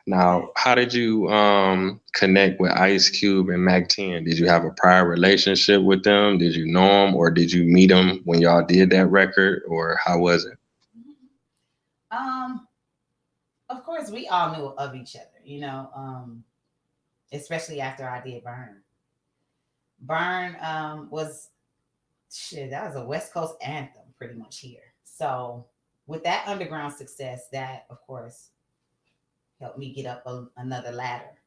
Now, how did you connect with Ice Cube and Mac 10? Did you have a prior relationship with them? Did you know them, or did you meet them when y'all did that record, or how was it? Um, of course, we all knew of each other, especially after I did Burn. Burn was shit. That was a West Coast anthem, pretty much here. So with that underground success, that of course helped me get up another ladder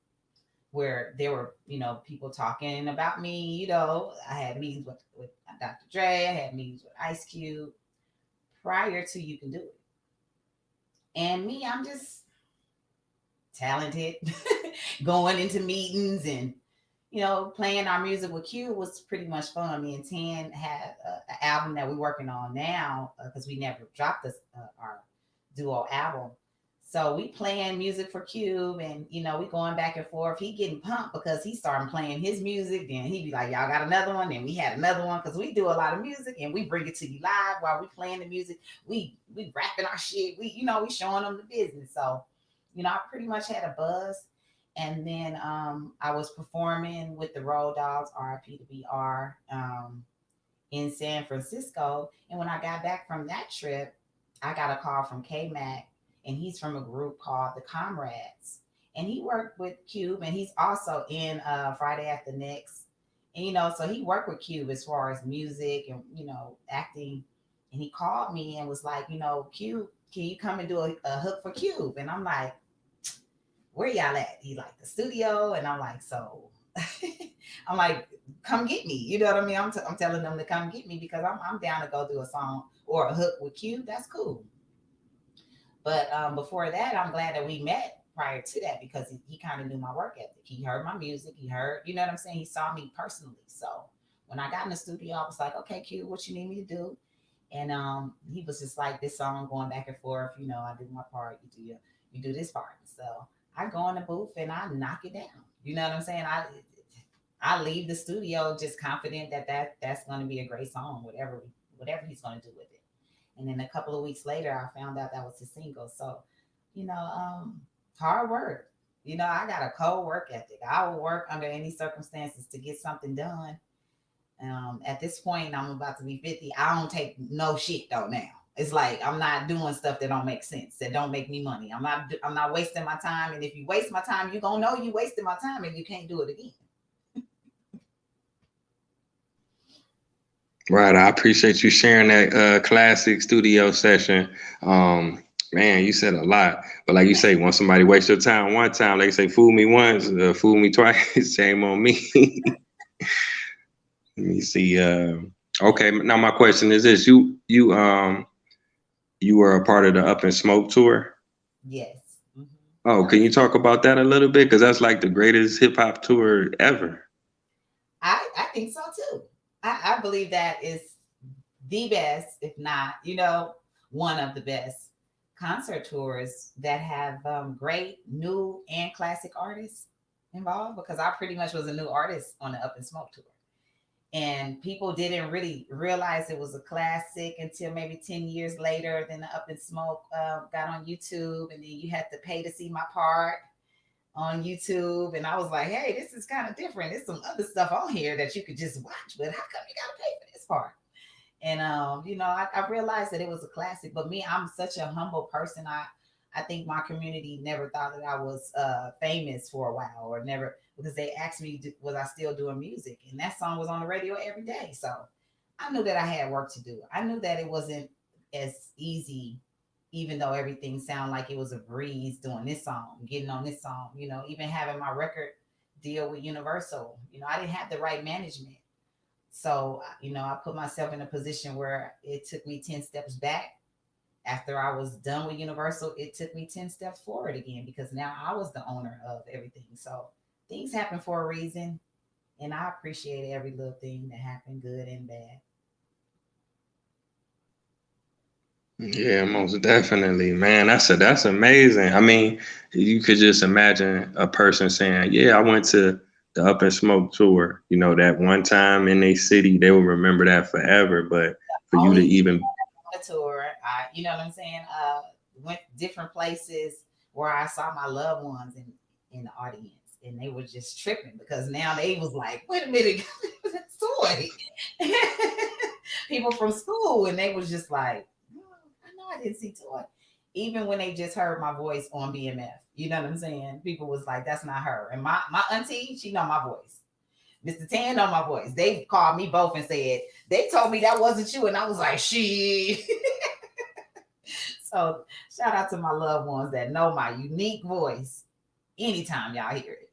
where there were, people talking about me. I had meetings with Dr. Dre, I had meetings with Ice Cube prior to You Can Do It. And me, I'm just talented, going into meetings and, playing our music with Q was pretty much fun. Me and Ten had an album that we're working on now because we never dropped our duo album. So we playing music for Cube, and we going back and forth. He getting pumped because he started playing his music. Then he be like, "Y'all got another one?" Then we had another one because we do a lot of music and we bring it to you live while we playing the music. We rapping our shit. We showing them the business. So, I pretty much had a buzz. And then I was performing with the Road Dogs, RIP to BR, in San Francisco. And when I got back from that trip, I got a call from K Mac, and he's from a group called the Comrades. And he worked with Cube, and he's also in Friday After Next. And so he worked with Cube as far as music and acting. And he called me and was like, Cube, can you come and do a hook for Cube? And I'm like, where y'all at? He like, the studio. And I'm like, so I'm like, come get me. You know what I mean? I'm telling them to come get me because I'm down to go do a song or a hook with Cube. That's cool. But before that, I'm glad that we met prior to that because he kind of knew my work ethic. He heard my music. He heard, you know what I'm saying? He saw me personally. So when I got in the studio, I was like, okay, Q, what you need me to do? And he was just like, this song going back and forth. I do my part. You do this part. So I go in the booth and I knock it down. You know what I'm saying? I leave the studio just confident that's going to be a great song, whatever he's going to do with it. And then a couple of weeks later, I found out that was his single. So, hard work. I got a cold work ethic. I will work under any circumstances to get something done. At this point, I'm about to be 50. I don't take no shit though now. It's like I'm not doing stuff that don't make sense, that don't make me money. I'm not wasting my time. And if you waste my time, you're gonna know you wasted my time and you can't do it again. Right. I appreciate you sharing that classic studio session. Man, you said a lot, but like you say, once somebody wastes your time one time, like you say, fool me once, fool me twice, shame on me. Let me see. Okay, now my question is this: you were a part of the Up in Smoke tour. Yes. Hmm. Oh, can you talk about that a little bit? Because that's like the greatest hip hop tour ever. I think so too. I believe that is the best, if not, one of the best concert tours that have great new and classic artists involved because I pretty much was a new artist on the Up in Smoke tour. And people didn't really realize it was a classic until maybe 10 years later. Then the Up in Smoke got on YouTube, and then you had to pay to see my part on YouTube. And I was like, hey, this is kind of different. There's some other stuff on here that you could just watch, but how come you got to pay for this part? And I realized that it was a classic. But me, I'm such a humble person. I think my community never thought that I was famous for a while, or never, because they asked me, was I still doing music? And that song was on the radio every day. So I knew that I had work to do. I knew that it wasn't as easy, even though everything sounded like it was a breeze doing this song, getting on this song, even having my record deal with Universal. I didn't have the right management. So, I put myself in a position where it took me 10 steps back. After I was done with Universal, it took me 10 steps forward again because now I was the owner of everything. So things happen for a reason. And I appreciate every little thing that happened, good and bad. Yeah, most definitely, man. That's amazing. I mean, you could just imagine a person saying, "Yeah, I went to the Up and Smoke tour." That one time in a city, they will remember that forever. But for you to Only even on the tour, you know what I'm saying? Went different places, where I saw my loved ones in the audience, and they were just tripping because now they was like, wait a minute, that's Toy. People from school, and they was just like, oh, I know I didn't see Toy. Even when they just heard my voice on BMF, you know what I'm saying? People was like, that's not her. And my auntie, she know my voice. Mr. Tan know my voice. They called me both and said, they told me that wasn't you. And I was like, she. So shout out to my loved ones that know my unique voice anytime y'all hear it.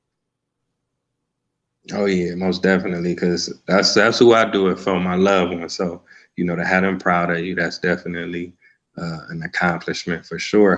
Oh yeah, most definitely, because that's who I do it for, my loved ones. So, to have them proud of you, that's definitely an accomplishment for sure.